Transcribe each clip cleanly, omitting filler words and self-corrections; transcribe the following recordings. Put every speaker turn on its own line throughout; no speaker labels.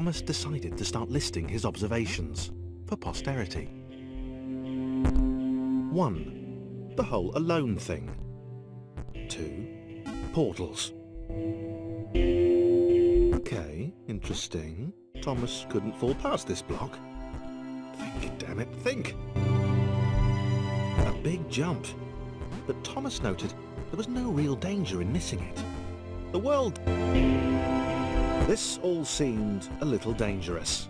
Thomas decided to start listing his observations for posterity. 1. The whole alone thing. 2. Portals. Okay, interesting. Thomas couldn't fall past this block. Think, damn it, think! A big jump. But Thomas noted there was no real danger in missing it. The world... This all seemed a little dangerous.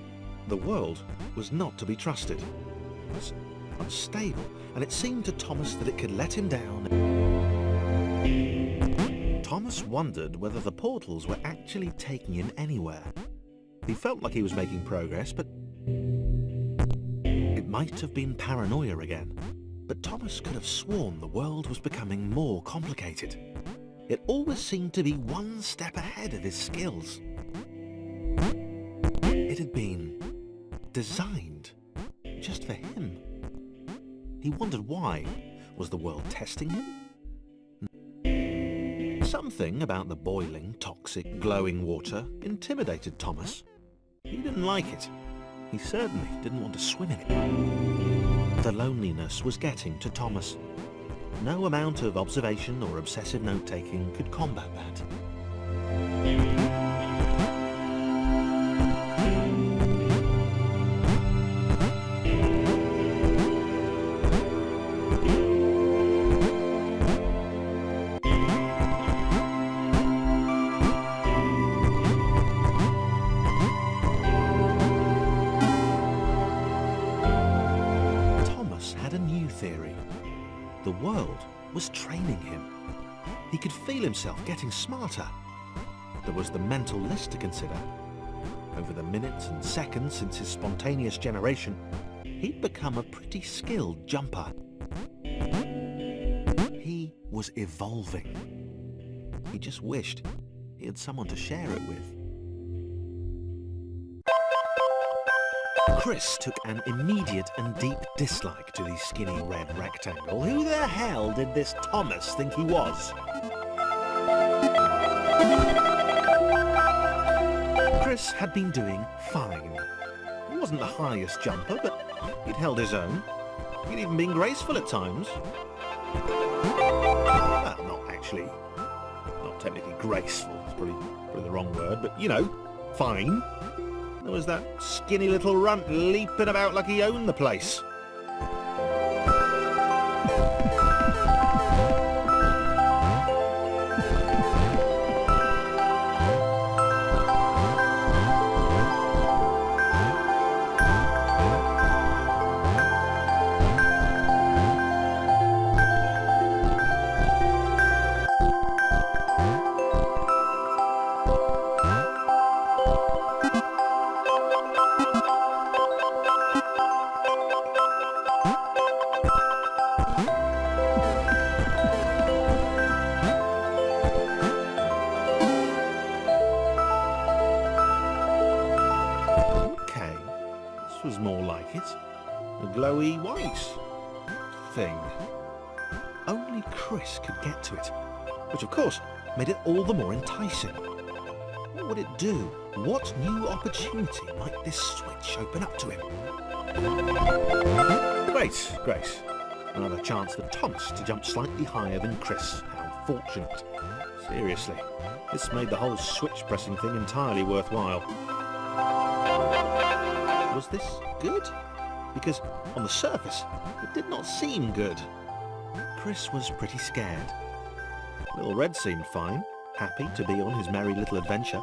The world was not to be trusted. It was unstable, and it seemed to Thomas that it could let him down. Thomas wondered whether the portals were actually taking him anywhere. He felt like he was making progress, but it might have been paranoia again. But Thomas could have sworn the world was becoming more complicated. It always seemed to be one step ahead of his skills. It had been designed just for him. He wondered why. Was the world testing him? Something about the boiling, toxic, glowing water intimidated Thomas. He didn't like it. He certainly didn't want to swim in it. The loneliness was getting to Thomas. No amount of observation or obsessive note-taking could combat that. Theory. The world was training him. He could feel himself getting smarter. There was the mental list to consider. Over the minutes and seconds since his spontaneous generation, he'd become a pretty skilled jumper. He was evolving. He just wished he had someone to share it with. Chris took an immediate and deep dislike to the skinny red rectangle. Who the hell did this Thomas think he was? Chris had been doing fine. He wasn't the highest jumper, but he'd held his own. He'd even been graceful at times. Well, not technically graceful, it's probably the wrong word, but you know, fine. There was that skinny little runt leaping about like he owned the place. More like it. A glowy white thing. Only Chris could get to it, which of course made it all the more enticing. What would it do? What new opportunity might this switch open up to him? Great. Another chance for Thomas to jump slightly higher than Chris. How fortunate. Seriously, this made the whole switch pressing thing entirely worthwhile. Was this good? Because on the surface, it did not seem good. Chris was pretty scared. Little Red seemed fine, happy to be on his merry little adventure.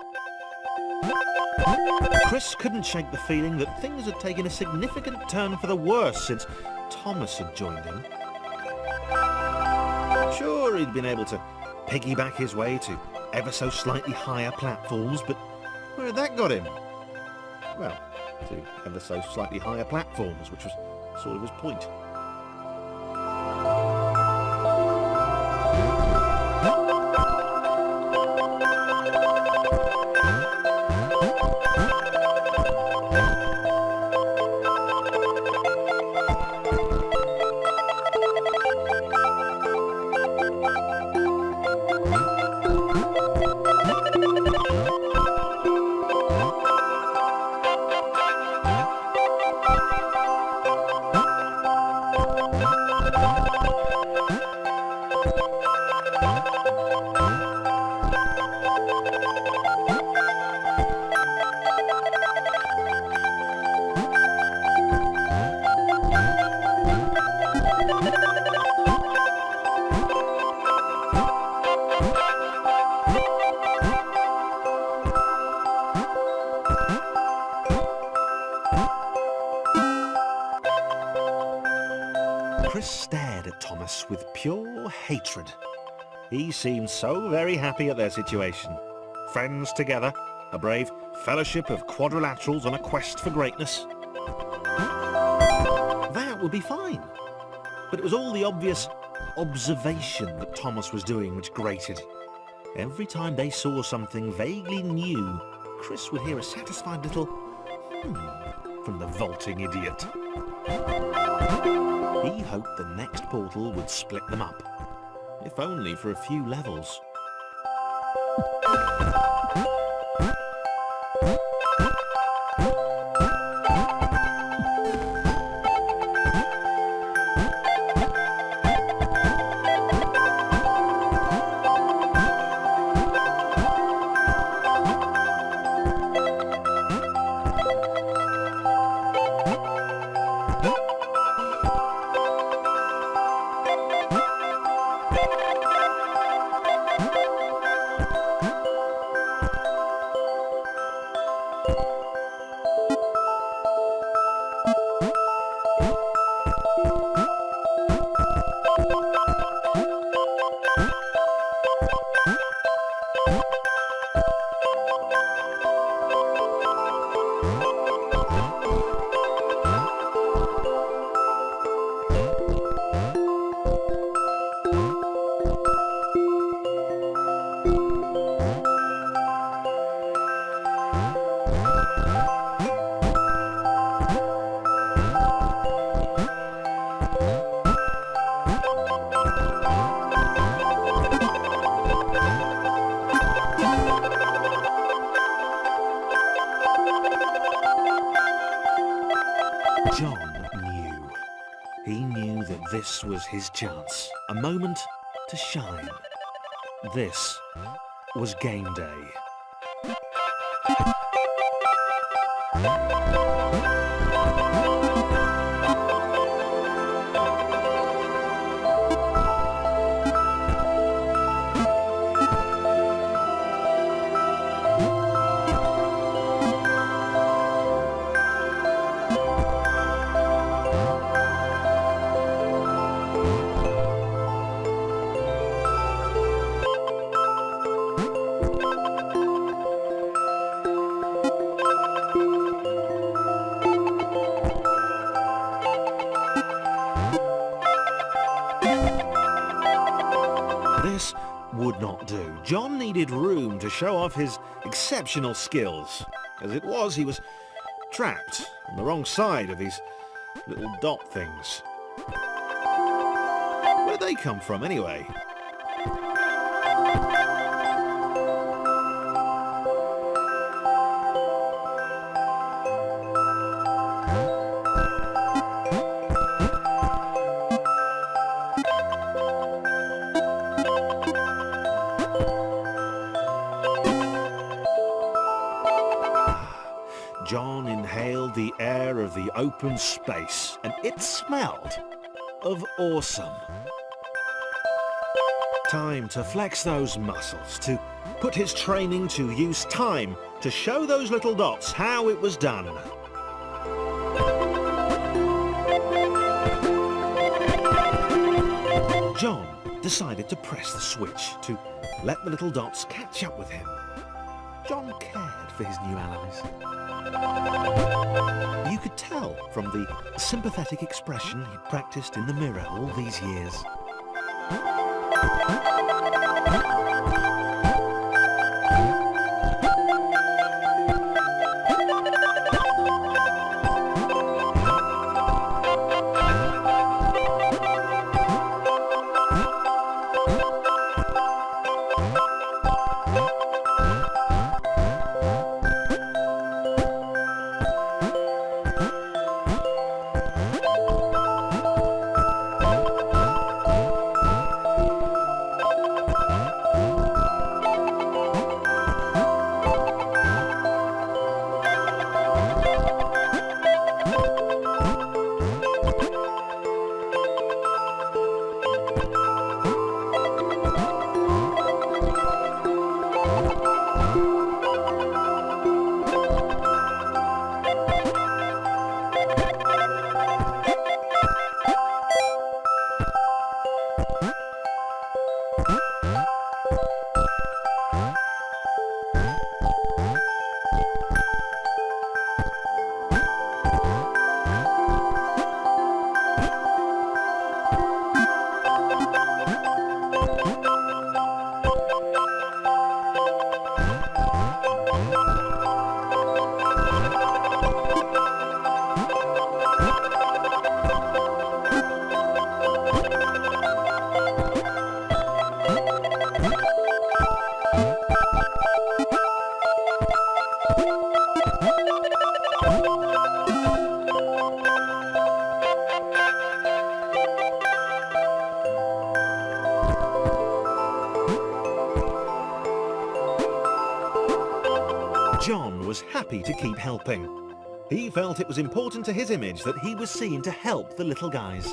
Chris couldn't shake the feeling that things had taken a significant turn for the worse since Thomas had joined him. Sure, he'd been able to piggyback his way to ever so slightly higher platforms, but where had that got him? Well, to ever so slightly higher platforms, which was sort of his point. hatred. He seemed so very happy at their situation. Friends together, a brave fellowship of quadrilaterals on a quest for greatness. That would be fine. But it was all the obvious observation that Thomas was doing which grated. Every time they saw something vaguely new, Chris would hear a satisfied little from the vaulting idiot. He hoped the next portal would split them up, if only for a few levels. John knew. He knew that this was his chance, a moment to shine. This was game day. This would not do. John needed room to show off his exceptional skills. As it was, he was trapped on the wrong side of these little dot things. Where'd they come from, anyway? John inhaled the air of the open space, and it smelled of awesome. Time to flex those muscles, to put his training to use, time to show those little dots how it was done. John decided to press the switch to let the little dots catch up with him. John cared for his new allies. You could tell from the sympathetic expression he'd practiced in the mirror all these years. John was happy to keep helping. He felt it was important to his image that he was seen to help the little guys.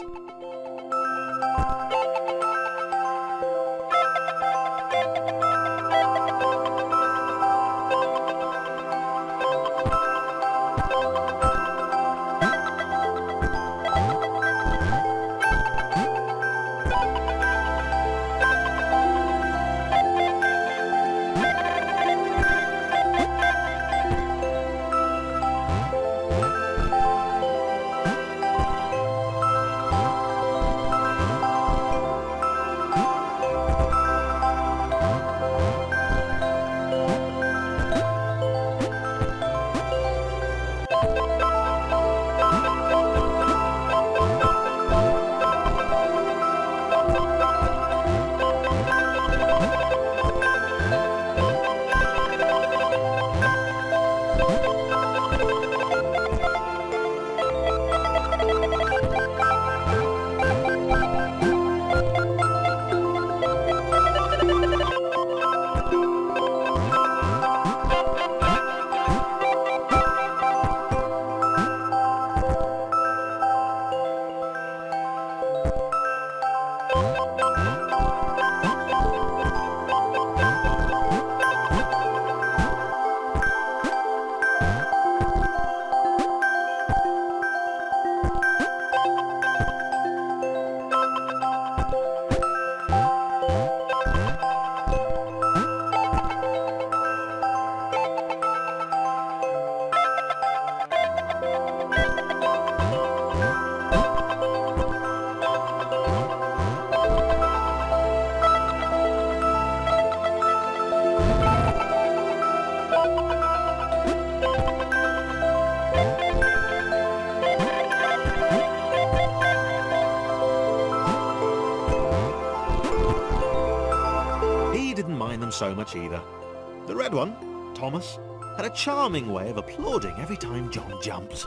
So much either. The red one, Thomas, had a charming way of applauding every time John jumped.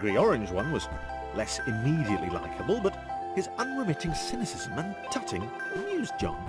angry orange one was less immediately likeable, but his unremitting cynicism and tutting amused John.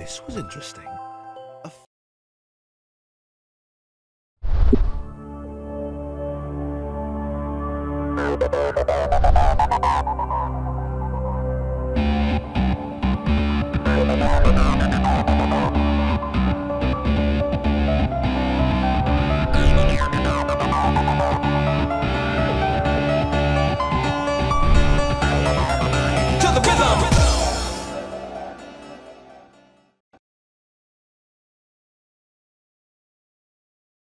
This was interesting.